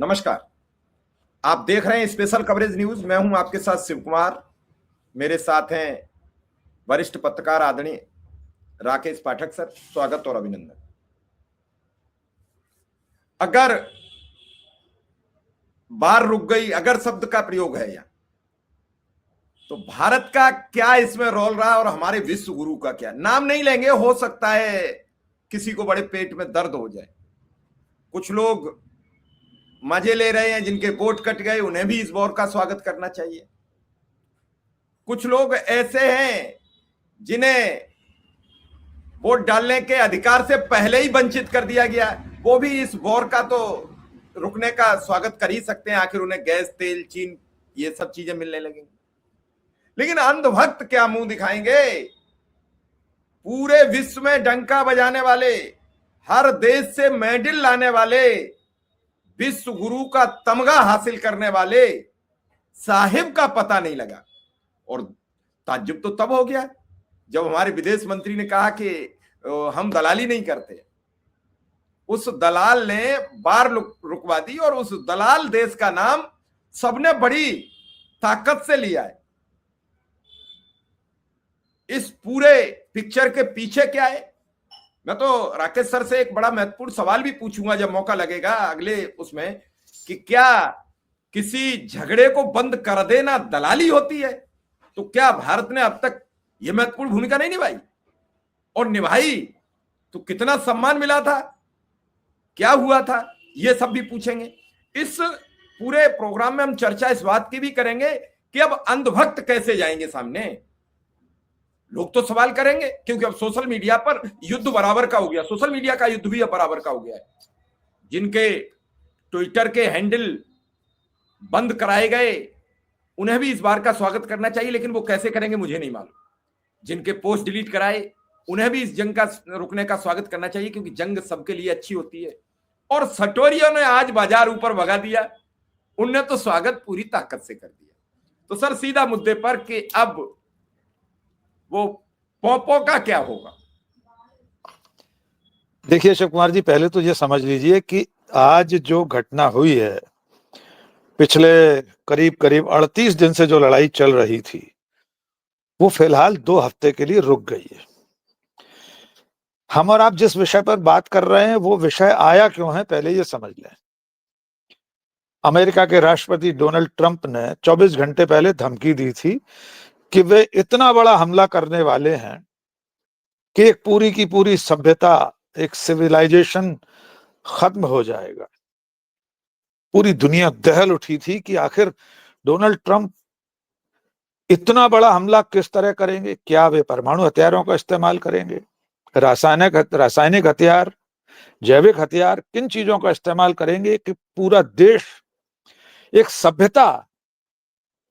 नमस्कार। आप देख रहे हैं स्पेशल कवरेज न्यूज। मैं हूं आपके साथ शिव कुमार। मेरे साथ हैं वरिष्ठ पत्रकार आदरणीय राकेश पाठक सर। स्वागत और अभिनंदन। अगर बार रुक गई, अगर शब्द का प्रयोग है यहाँ, तो भारत का क्या इसमें रोल रहा और हमारे विश्व गुरु का क्या? नाम नहीं लेंगे, हो सकता है किसी को बड़े पेट में दर्द हो जाए। कुछ लोग मजे ले रहे हैं, जिनके वोट कट गए, उन्हें भी इस वॉर का स्वागत करना चाहिए। कुछ लोग ऐसे हैं जिन्हें वोट डालने के अधिकार से पहले ही वंचित कर दिया गया, वो भी इस वॉर का तो रुकने का स्वागत कर ही सकते हैं। आखिर उन्हें गैस, तेल, चीन, ये सब चीजें मिलने लगेंगी। लेकिन अंधभक्त क्या मुंह दिखाएंगे? पूरे विश्व में डंका बजाने वाले, हर देश से मेडल लाने वाले, विश्व गुरु का तमगा हासिल करने वाले साहिब का पता नहीं लगा। और ताज्जुब तो तब हो गया जब हमारे विदेश मंत्री ने कहा कि हम दलाली नहीं करते। उस दलाल ने बार रुकवा दी और उस दलाल देश का नाम सबने बड़ी ताकत से लिया है। इस पूरे पिक्चर के पीछे क्या है? मैं तो राकेश सर से एक बड़ा महत्वपूर्ण सवाल भी पूछूंगा जब मौका लगेगा अगले उसमें, कि क्या किसी झगड़े को बंद कर देना दलाली होती है? तो क्या भारत ने अब तक यह महत्वपूर्ण भूमिका नहीं निभाई? और निभाई तो कितना सम्मान मिला था, क्या हुआ था, यह सब भी पूछेंगे। इस पूरे प्रोग्राम में हम चर्चा इस बात की भी करेंगे कि अब अंधभक्त कैसे जाएंगे सामने। लोग तो सवाल करेंगे, क्योंकि अब सोशल मीडिया पर युद्ध बराबर का हो गया। सोशल मीडिया का युद्ध भी अब बराबर का हो गया है। जिनके ट्विटर के हैंडल बंद कराए गए, उन्हें भी इस बार का स्वागत करना चाहिए, लेकिन वो कैसे करेंगे मुझे नहीं मालूम। जिनके पोस्ट डिलीट कराए, उन्हें भी इस जंग का रुकने का स्वागत करना चाहिए, क्योंकि जंग सबके लिए अच्छी होती है। और सटोरियों ने आज बाजार ऊपर भगा दिया, उनने तो स्वागत पूरी ताकत से कर दिया। तो सर सीधा मुद्दे पर कि अब वो पोपो का क्या होगा? देखिए शिव कुमार जी, पहले तो ये समझ लीजिए कि आज जो घटना हुई है, पिछले करीब करीब 38 दिन से जो लड़ाई चल रही थी, वो फिलहाल 2 हफ्ते के लिए रुक गई है। हम और आप जिस विषय पर बात कर रहे हैं, वो विषय आया क्यों है, पहले ये समझ लें। अमेरिका के राष्ट्रपति डोनाल्ड ट्रंप ने 24 घंटे पहले धमकी दी थी कि वे इतना बड़ा हमला करने वाले हैं कि एक पूरी की पूरी सभ्यता, एक सिविलाइजेशन खत्म हो जाएगा। पूरी दुनिया दहल उठी थी कि आखिर डोनाल्ड ट्रंप इतना बड़ा हमला किस तरह करेंगे। क्या वे परमाणु हथियारों का इस्तेमाल करेंगे, रासायनिक हथियार, जैविक हथियार, किन चीजों का इस्तेमाल करेंगे कि पूरा देश, एक सभ्यता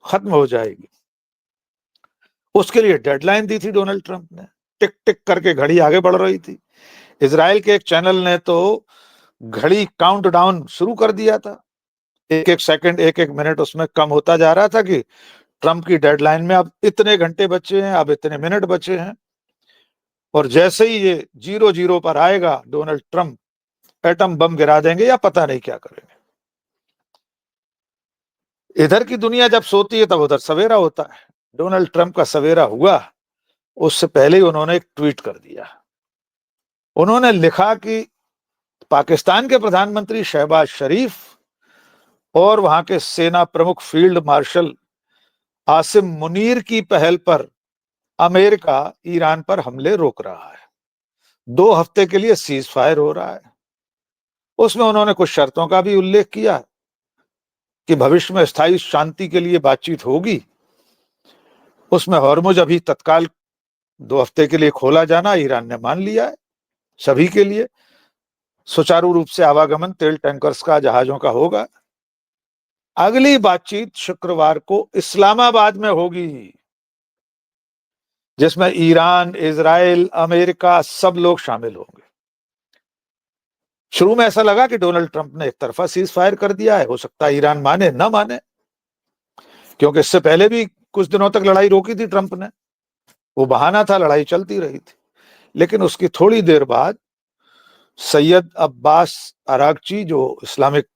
खत्म हो जाएगी? उसके लिए डेडलाइन दी थी डोनाल्ड ट्रंप ने। टिक टिक करके घड़ी आगे बढ़ रही थी। इजराइल के एक चैनल ने तो घड़ी काउंटडाउन शुरू कर दिया था। एक एक सेकंड, एक एक मिनट उसमें कम होता जा रहा था कि ट्रंप की डेडलाइन में अब इतने घंटे बचे हैं, अब इतने मिनट बचे हैं। और जैसे ही ये 0-0 पर आएगा, डोनाल्ड ट्रंप एटम बम गिरा देंगे या पता नहीं क्या करेंगे। इधर की दुनिया जब सोती है तब उधर सवेरा होता है। डोनाल्ड ट्रंप का सवेरा हुआ, उससे पहले ही उन्होंने एक ट्वीट कर दिया। उन्होंने लिखा कि पाकिस्तान के प्रधानमंत्री शहबाज शरीफ और वहां के सेना प्रमुख फील्ड मार्शल आसिम मुनीर की पहल पर अमेरिका ईरान पर हमले रोक रहा है। 2 हफ्ते के लिए सीज फायर हो रहा है। उसमें उन्होंने कुछ शर्तों का भी उल्लेख किया कि भविष्य में स्थायी शांति के लिए बातचीत होगी। उसमें हॉर्मुज अभी तत्काल 2 हफ्ते के लिए खोला जाना ईरान ने मान लिया है। सभी के लिए सुचारू रूप से आवागमन तेल टैंकर्स का, जहाजों का होगा। अगली बातचीत शुक्रवार को इस्लामाबाद में होगी, जिसमें ईरान, इजराइल, अमेरिका, सब लोग शामिल होंगे। शुरू में ऐसा लगा कि डोनाल्ड ट्रंप ने एक तरफा सीज फायर कर दिया है। हो सकता है ईरान माने न माने, क्योंकि इससे पहले भी कुछ दिनों तक लड़ाई रोकी थी ट्रंप ने। वो बहाना था, लड़ाई चलती रही थी। लेकिन उसकी थोड़ी देर बाद सैयद अब्बास अरागची, जो इस्लामिक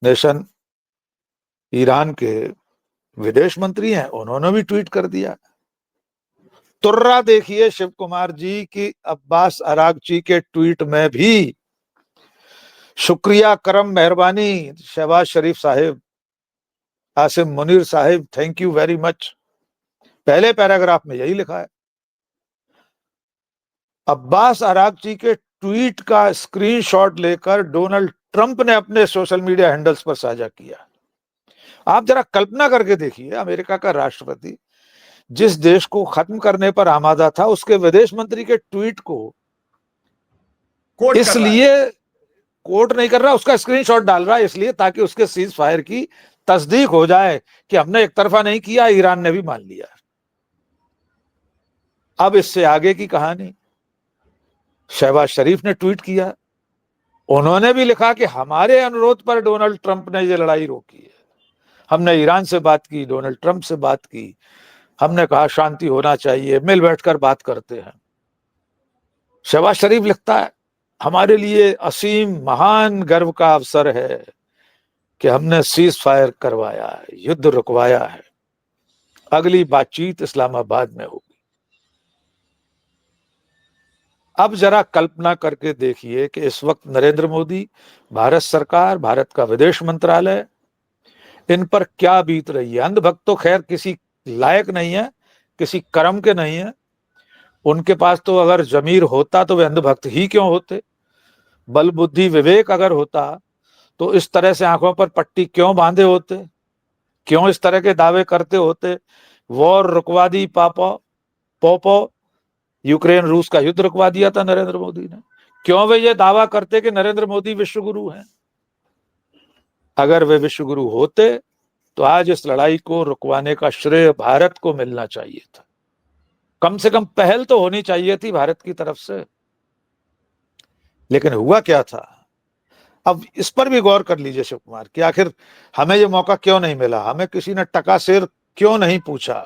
नेशन ईरान के विदेश मंत्री हैं, उन्होंने भी ट्वीट कर दिया। तुर्रा देखिए शिव कुमार जी की अब्बास अरागची के ट्वीट में भी शुक्रिया, करम, मेहरबानी, Shehbaz Sharif sahib, Asim Munir sahib, thank you very much, पहले पैराग्राफ में यही लिखा है। अब्बास अरागची के ट्वीट का स्क्रीनशॉट लेकर डोनाल्ड ट्रंप ने अपने सोशल मीडिया हैंडल्स पर साझा किया। आप जरा कल्पना करके देखिए, अमेरिका का राष्ट्रपति जिस देश को खत्म करने पर आमादा था, उसके विदेश मंत्री के ट्वीट को कोट कर रहा है। इसलिए कोट नहीं कर रहा, उसका स्क्रीनशॉट डाल रहा है इसलिए ताकि उसके सीज फायर की तस्दीक हो जाए कि हमने एक तरफा नहीं किया, ईरान ने भी मान लिया। अब इससे आगे की कहानी, शहबाज शरीफ ने ट्वीट किया, उन्होंने भी लिखा कि हमारे अनुरोध पर डोनाल्ड ट्रंप ने यह लड़ाई रोकी है। हमने ईरान से बात की, डोनाल्ड ट्रंप से बात की, हमने कहा शांति होना चाहिए, मिल बैठकर बात करते हैं। शहबाज शरीफ लिखता है, हमारे लिए असीम महान गर्व का अवसर है कि हमने सीज फायर करवाया है, युद्ध रुकवाया है। अगली बातचीत इस्लामाबाद में होगी। अब जरा कल्पना करके देखिए कि इस वक्त नरेंद्र मोदी, भारत सरकार, भारत का विदेश मंत्रालय, इन पर क्या बीत रही है। अंधभक्त तो खैर किसी लायक नहीं है, किसी कर्म के नहीं है। उनके पास तो अगर जमीर होता तो वे अंधभक्त ही क्यों होते। बल बुद्धि विवेक अगर होता तो इस तरह से आंखों पर पट्टी क्यों बांधे होते, क्यों इस तरह के दावे करते होते। वॉर रुकवा दी पोपो, यूक्रेन रूस का युद्ध रुकवा दिया था नरेंद्र मोदी ने। क्यों वे ये दावा करते कि नरेंद्र मोदी विश्व गुरु हैं। अगर वे विश्व गुरु होते तो आज इस लड़ाई को रुकवाने का श्रेय भारत को मिलना चाहिए था। कम से कम पहल तो होनी चाहिए थी भारत की तरफ से। लेकिन हुआ क्या था, अब इस पर भी गौर कर लीजिए शिव कुमार कि आखिर हमें यह मौका क्यों नहीं मिला। हमें किसी ने टका शेर क्यों नहीं पूछा।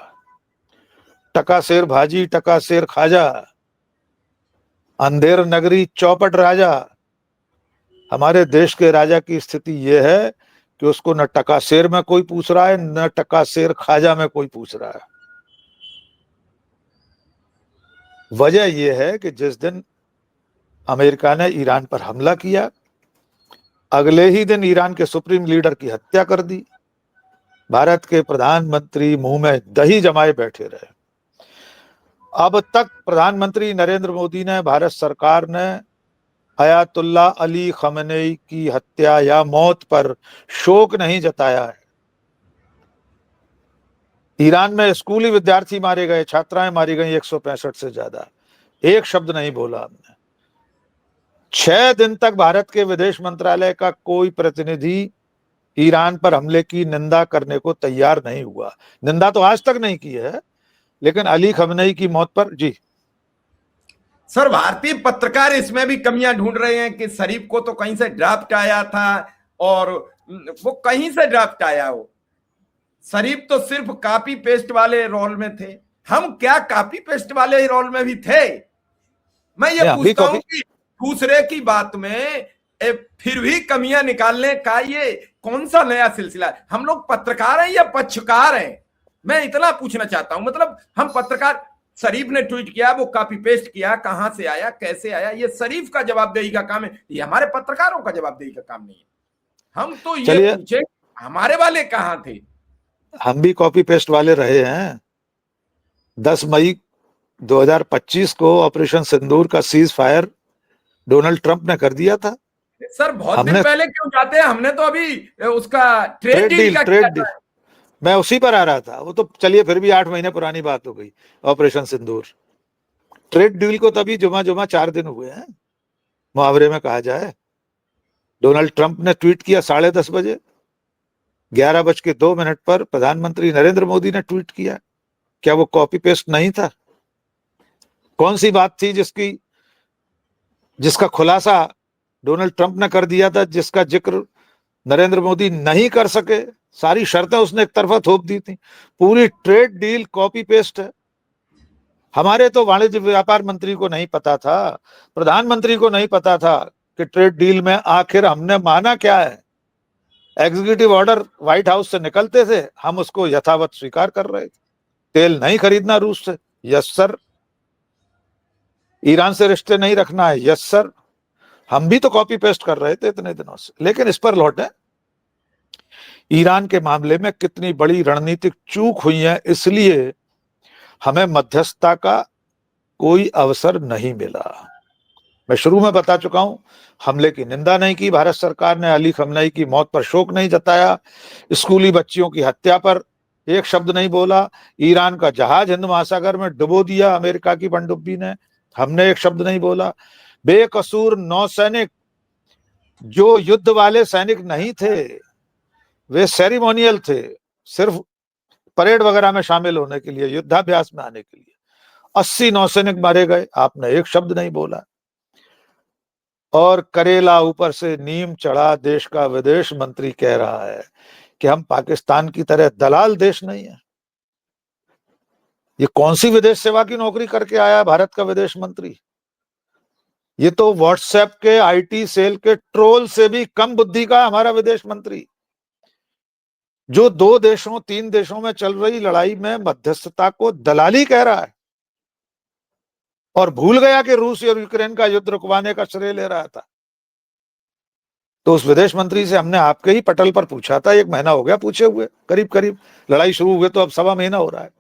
टका शेर भाजी, टका शेर खाजा, अंधेर नगरी चौपट राजा। हमारे देश के राजा की स्थिति यह है कि उसको न टका शेर में कोई पूछ रहा है, न टका शेर खाजा में कोई पूछ रहा है। वजह यह है कि जिस दिन अमेरिका ने ईरान पर हमला किया, अगले ही दिन ईरान के सुप्रीम लीडर की हत्या कर दी। भारत के प्रधानमंत्री मुंह में दही जमाए बैठे रहे। अब तक प्रधानमंत्री नरेंद्र मोदी ने, भारत सरकार ने अयातुल्ला अली खमेनेई की हत्या या मौत पर शोक नहीं जताया है। ईरान में स्कूली विद्यार्थी मारे गए, छात्राएं मारी गई 165 से ज्यादा, एक शब्द नहीं बोला हमने। 6 दिन तक भारत के विदेश मंत्रालय का कोई प्रतिनिधि ईरान पर हमले की निंदा करने को तैयार नहीं हुआ। निंदा तो आज तक नहीं की है, लेकिन अली खमेनेई की मौत पर जी। सर, भारतीय पत्रकार इसमें भी कमियां ढूंढ रहे हैं कि शरीफ को तो कहीं से ड्राफ्ट आया था और वो कहीं से ड्राफ्ट आया हो। शरीफ तो सिर्फ कॉपी पेस्ट वाले रोल में थे। हम क्या कॉपी पेस्ट वाले रोल में भी थे? मैं ये पूछता हूं कि दूसरे की बात में फिर भी कमियां निकालने का ये कौन सा नया सिलसिला है? हम लोग पत्रकार हैं या पक्षकार हैं? मैं इतना पूछना चाहता हूं। मतलब हम पत्रकार, शरीफ ने ट्वीट किया, वो कॉपी पेस्ट किया, कहां से आया, कैसे आया, ये शरीफ का जवाबदेही का काम है, ये हमारे पत्रकारों का जवाबदेही का काम नहीं है। हम तो ये पूछे हमारे वाले कहां थे? हम भी कॉपी पेस्ट वाले रहे हैं। 10 मई 2025 को ऑपरेशन सिंदूर का सीज फायर डोनाल्ड ट्रंप ने कर दिया था। सर बहुत दिन पहले क्यों जाते हैं? हमने तो अभी उसका ट्रेड डील मैं उसी पर आ रहा था। वो तो चलिए फिर भी 8 महीने पुरानी बात हो गई। ऑपरेशन सिंदूर ट्रेड डील को तभी जुमा 4 दिन हुए हैं, मुहावरे में कहा जाए। डोनाल्ड ट्रंप ने ट्वीट किया 10:30 बजे, 11:02 पर प्रधानमंत्री नरेंद्र मोदी ने ट्वीट किया। क्या वो कॉपी पेस्ट नहीं था? कौन सी बात थी जिसका खुलासा डोनाल्ड ट्रंप ने कर दिया था, जिसका जिक्र नरेंद्र मोदी नहीं कर सके? सारी शर्तें उसने एक तरफा थोप दी थी। पूरी ट्रेड डील कॉपी पेस्ट है। हमारे तो वाणिज्य व्यापार मंत्री को नहीं पता था, प्रधानमंत्री को नहीं पता था कि ट्रेड डील में आखिर हमने माना क्या है। एग्जीक्यूटिव ऑर्डर व्हाइट हाउस से निकलते थे, हम उसको यथावत स्वीकार कर रहे थे। तेल नहीं खरीदना रूस से, यस सर। ईरान से रिश्ते नहीं रखना है, यस सर। हम भी तो कॉपी पेस्ट कर रहे थे इतने दिनों से। लेकिन इस पर लौटे, ईरान के मामले में कितनी बड़ी रणनीतिक चूक हुई है, इसलिए हमें मध्यस्थता का कोई अवसर नहीं मिला। मैं शुरू में बता चुका हूं, हमले की निंदा नहीं की भारत सरकार ने, अली खमनई की मौत पर शोक नहीं जताया, स्कूली बच्चियों की हत्या पर एक शब्द नहीं बोला, ईरान का जहाज हिंद महासागर में डुबो दिया अमेरिका की पनडुब्बी ने, हमने एक शब्द नहीं बोला। बेकसूर नौसैनिक जो युद्ध वाले सैनिक नहीं थे, वे सेरिमोनियल थे, सिर्फ परेड वगैरह में शामिल होने के लिए, युद्धाभ्यास में आने के लिए 80 नौसैनिक मारे गए, आपने एक शब्द नहीं बोला। और करेला ऊपर से नीम चढ़ा देश का विदेश मंत्री कह रहा है कि हम पाकिस्तान की तरह दलाल देश नहीं है। ये कौन सी विदेश सेवा की नौकरी करके आया भारत का विदेश मंत्री? ये तो व्हाट्सएप के आईटी सेल के ट्रोल से भी कम बुद्धि का हमारा विदेश मंत्री, जो 2 देशों 3 देशों में चल रही लड़ाई में मध्यस्थता को दलाली कह रहा है और भूल गया कि रूस और यूक्रेन का युद्ध रुकवाने का श्रेय ले रहा था। तो उस विदेश मंत्री से हमने आपके ही पटल पर पूछा था, 1 महीना हो गया पूछे हुए, करीब करीब लड़ाई शुरू हुए तो अब 1.25 महीना हो रहा है।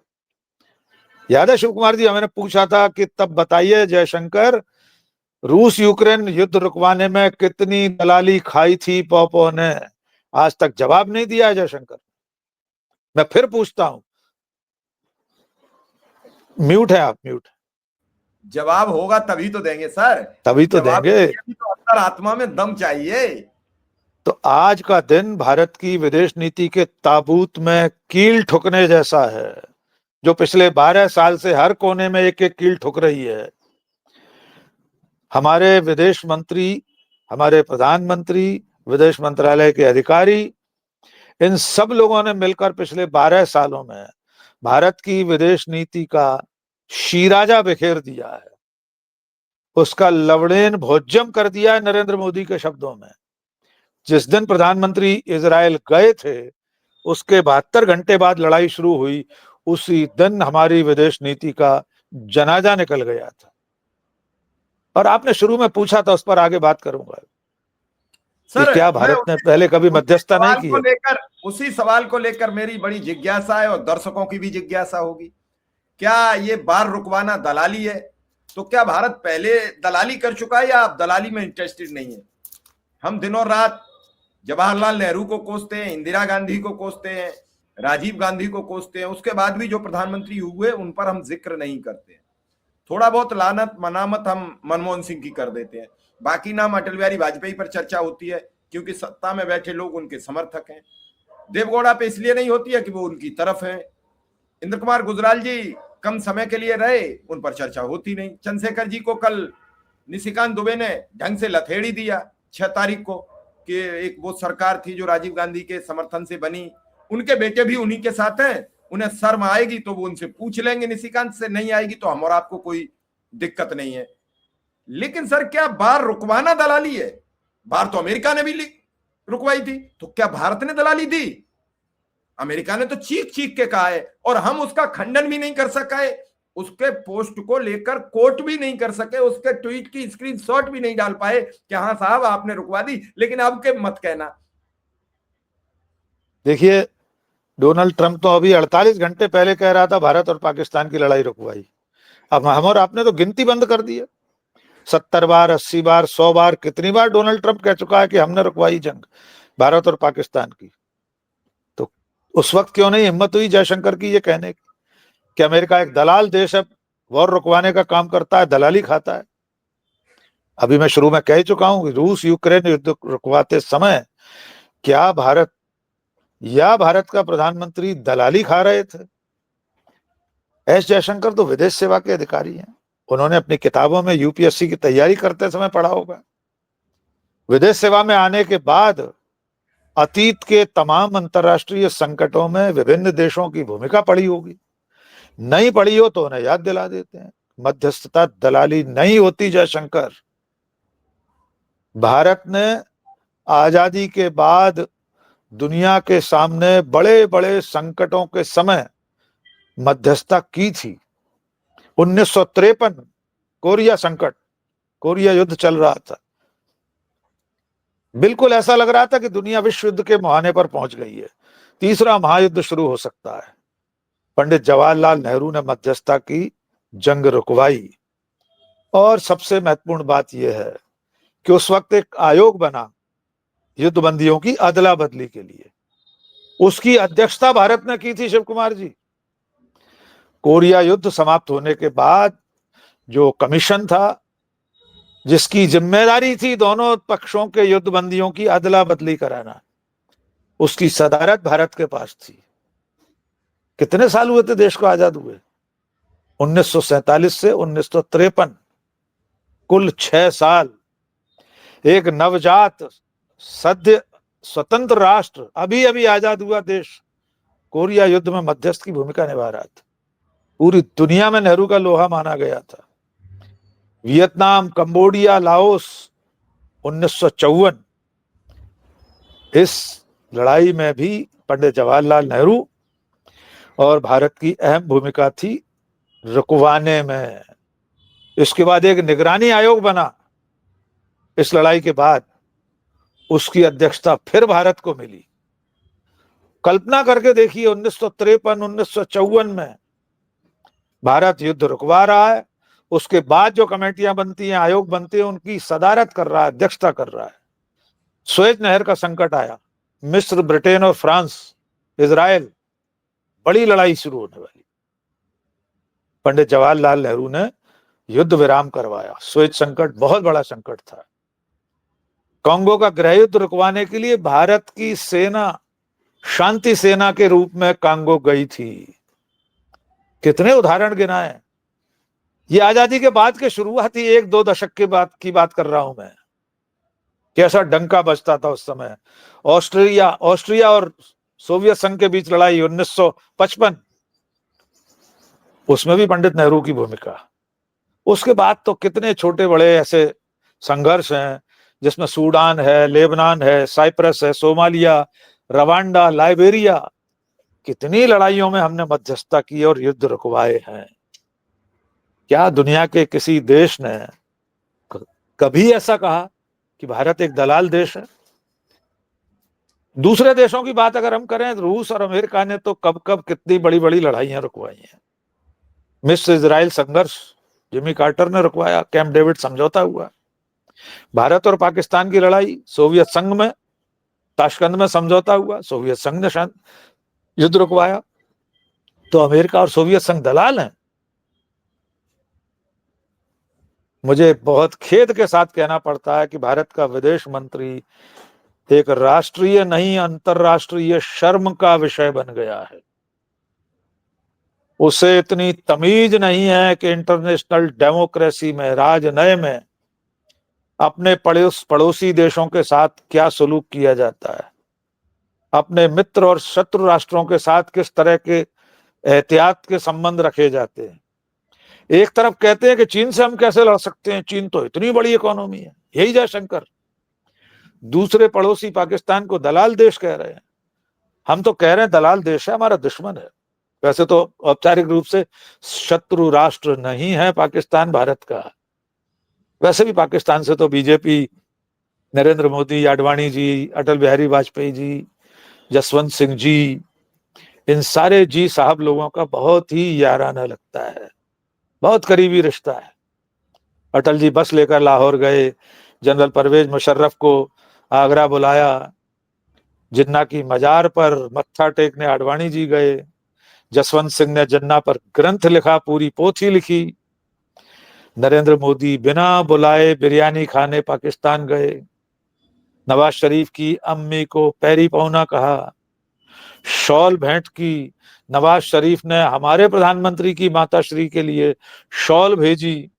याद है शिव कुमार जी, हमने पूछा था कि तब बताइए जयशंकर, रूस यूक्रेन युद्ध रुकवाने में कितनी दलाली खाई थी पोपो ने? आज तक जवाब नहीं दिया है जयशंकर। मैं फिर पूछता हूं, म्यूट है आप, म्यूट। जवाब होगा तभी तो देंगे सर, तभी तो देंगे। तो अंतर आत्मा में दम चाहिए। तो आज का दिन भारत की विदेश नीति के ताबूत में कील ठुकने जैसा है, जो पिछले 12 साल से हर कोने में एक एक कील ठुक रही है। हमारे विदेश मंत्री, हमारे प्रधानमंत्री, विदेश मंत्रालय के अधिकारी, इन सब लोगों ने मिलकर पिछले 12 सालों में भारत की विदेश नीति का शीराजा बिखेर दिया है, उसका लवड़ेन भोज्यम कर दिया है नरेंद्र मोदी के शब्दों में। जिस दिन प्रधानमंत्री इजराइल गए थे, उसके 72 घंटे बाद लड़ाई शुरू हुई, उसी दिन हमारी विदेश नीति का जनाजा निकल गया था। और आपने शुरू में पूछा था, उस पर आगे बात करूंगा सर, क्या भारत ने पहले कभी मध्यस्थता नहीं की है? उसी सवाल को लेकर मेरी बड़ी जिज्ञासा है और दर्शकों की भी जिज्ञासा होगी। क्या ये बार रुकवाना दलाली है? तो क्या भारत पहले दलाली कर चुका है या आप दलाली में इंटरेस्टेड नहीं है? हम दिनों रात जवाहरलाल नेहरू को कोसते हैं, इंदिरा गांधी को कोसते हैं, राजीव गांधी को कोसते हैं, उसके बाद भी जो प्रधानमंत्री हुए उन पर हम जिक्र नहीं करते हैं। थोड़ा बहुत लानत मनामत हम मनमोहन सिंह की कर देते हैं, बाकी नाम अटल बिहारी वाजपेयी पर चर्चा होती है क्योंकि सत्ता में बैठे लोग उनके समर्थक हैं। देवगौड़ा पे इसलिए नहीं होती है कि वो उनकी तरफ है। इंद्र कुमार गुजराल जी कम समय के लिए रहे, उन पर चर्चा होती नहीं। चंद्रशेखर जी को कल निशिकांत दुबे ने ढंग से लथेड़ी दिया 6 तारीख को कि एक वो सरकार थी जो राजीव गांधी के समर्थन से बनी, उनके बेटे भी उन्हीं के साथ हैं, उन्हें शर्म आएगी तो वो उनसे पूछ लेंगे निशिकांत से, नहीं आएगी तो हम और आपको कोई दिक्कत नहीं है। लेकिन सर, क्या बार रुकवाना दलाली है? बार तो अमेरिका ने भी रुकवाई थी, तो क्या भारत ने दलाली दी? अमेरिका ने तो चीख चीख के कहा है और हम उसका खंडन भी नहीं कर सके, उसके पोस्ट को लेकर कोट भी नहीं कर सके, उसके ट्वीट की स्क्रीनशॉट भी नहीं डाल पाए कि हाँ साहब आपने रुकवा दी, लेकिन अब के मत कहना। देखिए, डोनाल्ड ट्रंप तो अभी 48 घंटे पहले कह रहा था भारत और पाकिस्तान की लड़ाई रुकवाई। अब हम और आपने तो गिनती बंद कर दी है। 70 बार, 80 बार, 100 बार, कितनी बार डोनाल्ड ट्रंप कह चुका है कि हमने रुकवाई जंग भारत और पाकिस्तान की। तो उस वक्त क्यों नहीं हिम्मत हुई जयशंकर की ये कहने की कि अमेरिका एक दलाल देश है, वॉर रुकवाने का काम करता है, दलाली खाता है। अभी मैं शुरू में कह चुका हूं कि रूस यूक्रेन युद्ध रुकवाते समय क्या भारत या भारत का प्रधानमंत्री दलाली खा रहे थे? एस जयशंकर तो विदेश सेवा के अधिकारी हैं, उन्होंने अपनी किताबों में यूपीएससी की तैयारी करते समय पढ़ा होगा। विदेश सेवा में आने के बाद अतीत के तमाम अंतर्राष्ट्रीय संकटों में विभिन्न देशों की भूमिका पड़ी होगी। नहीं पड़ी हो तो उन्हें याद दिला देते हैं, मध्यस्थता दलाली नहीं होती जयशंकर। भारत ने आजादी के बाद दुनिया के सामने बड़े बड़े संकटों के समय मध्यस्थता की थी। 1953 कोरिया संकट, कोरिया युद्ध चल रहा था, बिल्कुल ऐसा लग रहा था कि दुनिया विश्व युद्ध के मुहाने पर पहुंच गई है, तीसरा महायुद्ध शुरू हो सकता है। पंडित जवाहरलाल नेहरू ने मध्यस्थता की, जंग रुकवाई। और सबसे महत्वपूर्ण बात यह है कि उस वक्त एक आयोग बना युद्धबंदियों की अदला बदली के लिए, उसकी अध्यक्षता भारत ने की थी, शिव कुमार जी। कोरिया युद्ध समाप्त होने के बाद जो कमीशन था, जिसकी जिम्मेदारी थी दोनों पक्षों के युद्धबंदियों की अदला बदली कराना, उसकी सदारत भारत के पास थी। कितने साल हुए थे देश को आजाद हुए? 1947 से 1953, कुल 6 साल। एक नवजात सद्य स्वतंत्र राष्ट्र, अभी अभी आजाद हुआ देश, कोरिया युद्ध में मध्यस्थ की भूमिका निभा रहा था। पूरी दुनिया में नेहरू का लोहा माना गया था। वियतनाम, कंबोडिया, लाओस, 1954, इस लड़ाई में भी पंडित जवाहरलाल नेहरू और भारत की अहम भूमिका थी रुकवाने में। इसके बाद एक निगरानी आयोग बना इस लड़ाई के बाद, उसकी अध्यक्षता फिर भारत को मिली। कल्पना करके देखिए, 1953, 1954 में भारत युद्ध रुकवा रहा है, उसके बाद जो कमेटियां बनती हैं, आयोग बनते हैं, उनकी सदारत कर रहा है, अध्यक्षता कर रहा है। सुएज नहर का संकट आया, मिस्र, ब्रिटेन और फ्रांस, इजराइल, बड़ी लड़ाई शुरू होने वाली। पंडित जवाहरलाल नेहरू ने युद्ध विराम करवाया। सुएज संकट बहुत बड़ा संकट था। कांगो का गृह युद्ध रुकवाने के लिए भारत की सेना शांति सेना के रूप में कांगो गई थी। कितने उदाहरण गिनाए। ये आजादी के बाद के शुरुआती 1-2 दशक के बाद की बात कर रहा हूं मैं। कैसा डंका बजता था उस समय। ऑस्ट्रिया और सोवियत संघ के बीच लड़ाई 1955, उसमें भी पंडित नेहरू की भूमिका। उसके बाद तो कितने छोटे बड़े ऐसे संघर्ष हैं, जिसमें सूडान है, लेबनान है, साइप्रस है, सोमालिया, रवांडा, लाइबेरिया, कितनी लड़ाइयों में हमने मध्यस्थता की और युद्ध रुकवाए हैं। क्या दुनिया के किसी देश ने कभी ऐसा कहा कि भारत एक दलाल देश है? दूसरे देशों की बात अगर हम करें, रूस और अमेरिका ने तो कब कब कितनी बड़ी बड़ी लड़ाइयां रुकवाई हैं। मिस्र इजराइल संघर्ष जिमी कार्टर ने रुकवाया, कैंप डेविड समझौता हुआ। भारत और पाकिस्तान की लड़ाई सोवियत संघ में, ताशकंद में समझौता हुआ, सोवियत संघ ने युद्ध रुकवाया। तो अमेरिका और सोवियत संघ दलाल हैं? मुझे बहुत खेद के साथ कहना पड़ता है कि भारत का विदेश मंत्री एक राष्ट्रीय नहीं, अंतरराष्ट्रीय शर्म का विषय बन गया है। उसे इतनी तमीज नहीं है कि इंटरनेशनल डेमोक्रेसी में, राजनय में अपने पड़ोसी देशों के साथ क्या सलूक किया जाता है, अपने मित्र और शत्रु राष्ट्रों के साथ किस तरह के एहतियात के संबंध रखे जाते हैं। एक तरफ कहते हैं कि चीन से हम कैसे लड़ सकते हैं, चीन तो इतनी बड़ी इकोनॉमी है, यही जयशंकर। दूसरे पड़ोसी पाकिस्तान को दलाल देश कह रहे हैं। हम तो कह रहे हैं दलाल देश है, हमारा दुश्मन है। वैसे तो औपचारिक रूप से शत्रु राष्ट्र नहीं है पाकिस्तान भारत का। वैसे भी पाकिस्तान से तो बीजेपी, नरेंद्र मोदी, आडवाणी जी, अटल बिहारी वाजपेयी जी, जसवंत सिंह जी, इन सारे जी साहब लोगों का बहुत ही याराना लगता है, बहुत करीबी रिश्ता है। अटल जी बस लेकर लाहौर गए, जनरल परवेज मुशर्रफ को आगरा बुलाया, जिन्ना की मजार पर मत्था टेकने आडवाणी जी गए, जसवंत सिंह ने जिन्ना पर ग्रंथ लिखा, पूरी पोथी लिखी। नरेंद्र मोदी बिना बुलाए बिरयानी खाने पाकिस्तान गए, नवाज शरीफ की अम्मी को पैरी पौना कहा, शॉल भेंट की। नवाज शरीफ ने हमारे प्रधानमंत्री की माता श्री के लिए शॉल भेजी।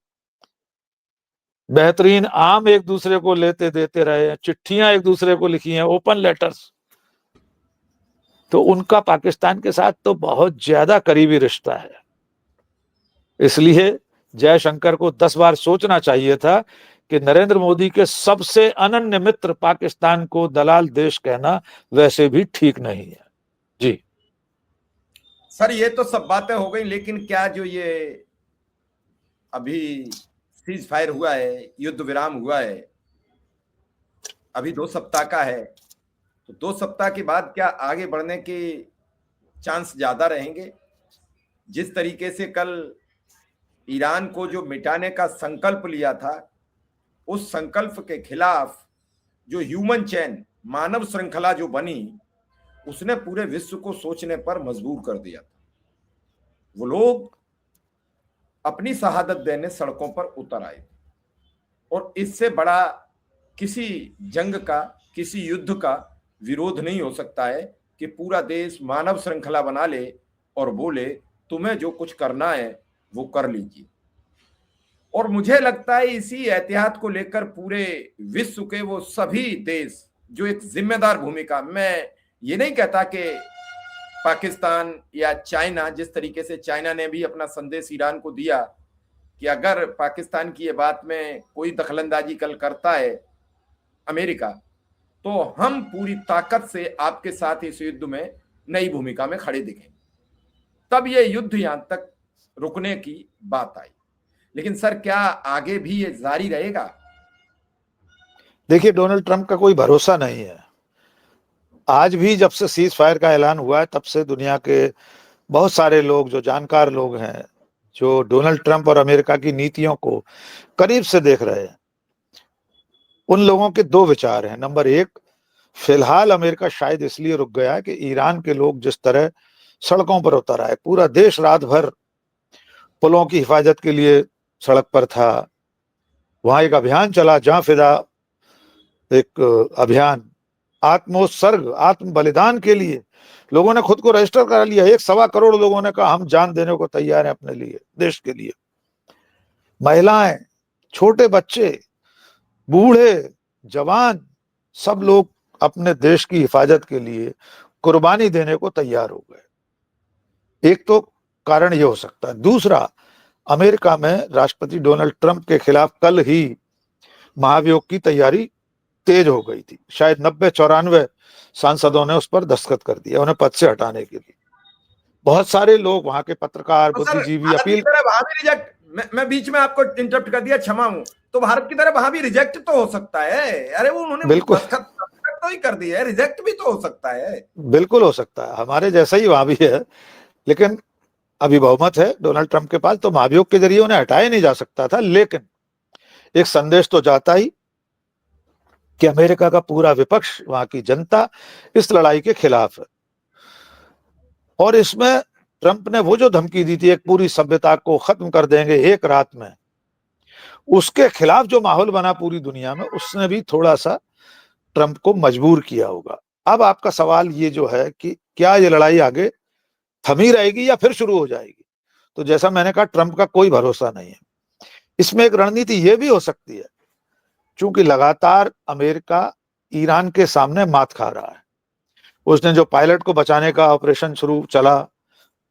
बेहतरीन आम एक दूसरे को लेते देते रहे, चिट्ठियां एक दूसरे को लिखी हैं, ओपन लेटर्स। तो उनका पाकिस्तान के साथ तो बहुत ज्यादा करीबी रिश्ता है। इसलिए जयशंकर को 10 बार सोचना चाहिए था कि नरेंद्र मोदी के सबसे अनन्य मित्र पाकिस्तान को दलाल देश कहना वैसे भी ठीक नहीं है। जी सर, ये तो सब बातें हो गई, लेकिन क्या जो ये अभी सीज फायर हुआ है, युद्ध विराम हुआ है, अभी 2 सप्ताह का है, तो 2 सप्ताह के बाद क्या आगे बढ़ने के चांस ज्यादा रहेंगे? जिस तरीके से कल ईरान को जो मिटाने का संकल्प लिया था, उस संकल्प के खिलाफ जो ह्यूमन चेन, मानव श्रृंखला जो बनी, उसने पूरे विश्व को सोचने पर मजबूर कर दिया था। वो लोग अपनी शहादत देने सड़कों पर उतर आए और इससे बड़ा किसी जंग का, किसी युद्ध का विरोध नहीं हो सकता है कि पूरा देश मानव श्रृंखला बना ले और बोले तुम्हें जो कुछ करना है वो कर लीजिए। और मुझे लगता है इसी एहतियात को लेकर पूरे विश्व के वो सभी देश जो एक जिम्मेदार भूमिका, मैं ये नहीं कहता कि पाकिस्तान या चाइना, जिस तरीके से चाइना ने भी अपना संदेश ईरान को दिया कि अगर पाकिस्तान की ये बात में कोई दखलंदाजी कल करता है अमेरिका, तो हम पूरी ताकत से आपके साथ इस युद्ध में नई भूमिका में खड़े दिखेंगे। तब ये युद्ध यहां तक रुकने की बात आई। लेकिन सर, क्या आगे भी ये जारी रहेगा? देखिए, डोनाल्ड ट्रंप का कोई भरोसा नहीं है। आज भी जब से सीज फायर का ऐलान हुआ है, तब से दुनिया के बहुत सारे लोग, जो जानकार लोग हैं, जो डोनाल्ड ट्रंप और अमेरिका की नीतियों को करीब से देख रहे हैं, उन लोगों के दो विचार हैं। नंबर एक, फिलहाल अमेरिका शायद इसलिए रुक गया है कि ईरान के लोग जिस तरह सड़कों पर उतर आए, पूरा देश रात भर पुलों की हिफाजत के लिए सड़क पर था। वहां एक अभियान चला, जहां फिदा, एक अभियान, आत्मोत्सर्ग, आत्म बलिदान के लिए लोगों ने खुद को रजिस्टर करा लिया। 1.25 करोड़ लोगों ने कहा हम जान देने को तैयार हैं अपने लिए, देश के लिए। महिलाएं, छोटे बच्चे, बूढ़े, जवान, सब लोग अपने देश की हिफाजत के लिए कुर्बानी देने को तैयार हो गए। एक तो कारण यह हो सकता है। दूसरा, अमेरिका में राष्ट्रपति डोनाल्ड ट्रंप के खिलाफ कल ही महाभियोग की तैयारी तेज हो गई थी। शायद 90-94 सांसदों ने उस पर दस्तखत कर दिया उन्हें पद से हटाने के लिए। बहुत सारे लोग, वहां के पत्रकार, तो सर, बुद्धिजीवी भारत की अपील। तरह वहां भी रिजेक्ट, मैं बीच में आपको इंटरप्ट कर दिया, क्षमा हूं, तो भारत की तरह वहां भी रिजेक्ट तो हो सकता है। अरे वो उन्होंने बिल्कुल, दस्तखत तो ही कर दिया है, रिजेक्ट भी तो हो सकता है। बिल्कुल हो सकता है, हमारे जैसा ही वहां भी है। लेकिन अभी बहुमत है डोनाल्ड ट्रंप के पास, तो महाभियोग के जरिए उन्हें हटाया नहीं जा सकता था। लेकिन एक संदेश तो जाता ही कि अमेरिका का पूरा विपक्ष, वहां की जनता इस लड़ाई के खिलाफ है। और इसमें ट्रंप ने वो जो धमकी दी थी, एक पूरी सभ्यता को खत्म कर देंगे एक रात में, उसके खिलाफ जो माहौल बना पूरी दुनिया में, उसने भी थोड़ा सा ट्रंप को मजबूर किया होगा। अब आपका सवाल ये जो है कि क्या ये लड़ाई आगे थमी रहेगी या फिर शुरू हो जाएगी, तो जैसा मैंने कहा, ट्रंप का कोई भरोसा नहीं है। इसमें एक रणनीति ये भी हो सकती है, चूंकि लगातार अमेरिका ईरान के सामने मात खा रहा है। उसने जो पायलट को बचाने का ऑपरेशन शुरू चला,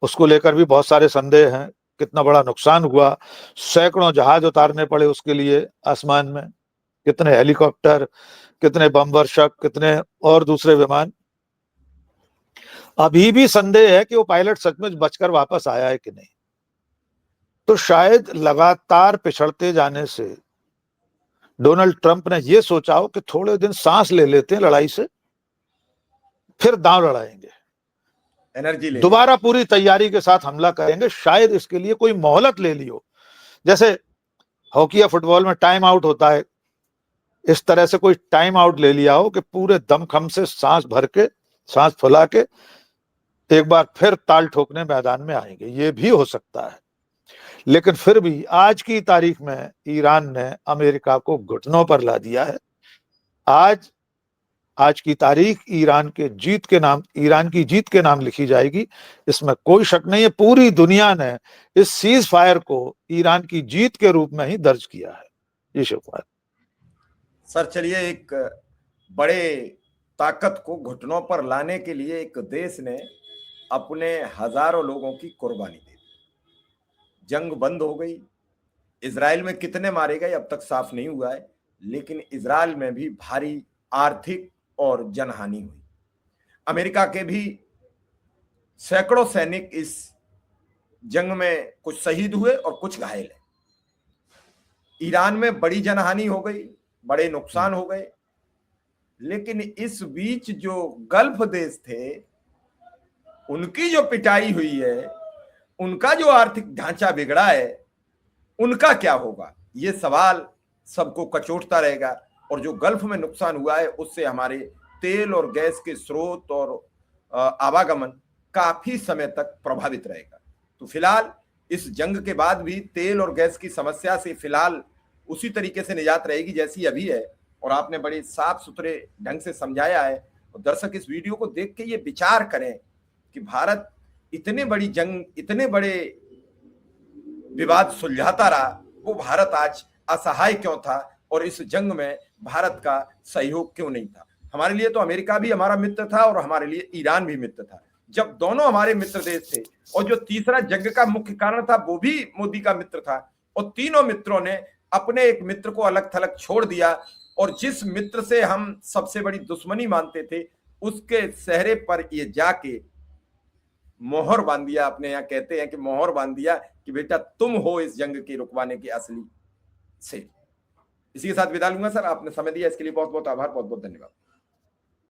उसको लेकर भी बहुत सारे संदेह हैं, कितना बड़ा नुकसान हुआ, सैकड़ों जहाज उतारने पड़े उसके लिए आसमान में, कितने हेलीकॉप्टर, कितने बम वर्षक, कितने और दूसरे विमान। अभी भी संदेह है कि वो पायलट सचमुच बचकर वापस आया है कि नहीं। तो शायद लगातार पिछड़ते जाने से डोनाल्ड ट्रंप ने यह सोचा हो कि थोड़े दिन सांस ले लेते हैं लड़ाई से, फिर दांव लड़ाएंगे, एनर्जी ले दोबारा पूरी तैयारी के साथ हमला करेंगे। शायद इसके लिए कोई मोहलत ले ली हो, जैसे हॉकी या फुटबॉल में टाइम आउट होता है, इस तरह से कोई टाइम आउट ले लिया हो कि पूरे दमखम से सांस भर के, सांस फुला के एक बार फिर ताल ठोकने मैदान में आएंगे। ये भी हो सकता है। लेकिन फिर भी आज की तारीख में ईरान ने अमेरिका को घुटनों पर ला दिया है। आज की तारीख ईरान की जीत के नाम लिखी जाएगी, इसमें कोई शक नहीं है। पूरी दुनिया ने इस सीज फायर को ईरान की जीत के रूप में ही दर्ज किया है। जी शिवकुमार सर, चलिए, एक बड़े ताकत को घुटनों पर लाने के लिए एक देश ने अपने हजारों लोगों की कुर्बानी दे दी। जंग बंद हो गई, इजराइल में कितने मारे गए अब तक साफ नहीं हुआ है, लेकिन इजराइल में भी भारी आर्थिक और जनहानि हुई। अमेरिका के भी सैकड़ों सैनिक इस जंग में कुछ शहीद हुए और कुछ घायल हैं। ईरान में बड़ी जनहानि हो गई, बड़े नुकसान हो गए, लेकिन इस बीच जो गल्फ देश थे उनकी जो पिटाई हुई है, उनका जो आर्थिक ढांचा बिगड़ा है, उनका क्या होगा, ये सवाल सबको कचोटता रहेगा। और जो गल्फ में नुकसान हुआ है उससे हमारे तेल और गैस के स्रोत और आवागमन काफी समय तक प्रभावित रहेगा। तो फिलहाल इस जंग के बाद भी तेल और गैस की समस्या से फिलहाल उसी तरीके से निजात रहेगी जैसी अभी है, और आपने बड़े साफ सुथरे ढंग से समझाया है। और दर्शक इस वीडियो को देख के ये विचार करें कि भारत इतने बड़ी जंग, इतने बड़े विवाद सुलझाता रहा, वो भारत आज असहाय क्यों था, और इस जंग में भारत का सहयोग क्यों नहीं था। हमारे लिए तो अमेरिका भी हमारा मित्र था और हमारे लिए ईरान भी मित्र था, जब दोनों हमारे मित्र देश थे। और जो तीसरा जंग का मुख्य कारण था वो भी मोदी का मित्र था, और तीनों मित्रों ने अपने एक मित्र को अलग थलग छोड़ दिया, और जिस मित्र से हम सबसे बड़ी दुश्मनी मानते थे उसके चेहरे पर ये जाके मोहर बांध दिया। अपने यहाँ कहते हैं कि मोहर बांध दिया कि बेटा तुम हो इस जंग के रुकवाने के असली से। इसी के साथ विदा लूंगा सर, आपने समय दिया इसके लिए बहुत बहुत आभार, बहुत बहुत धन्यवाद।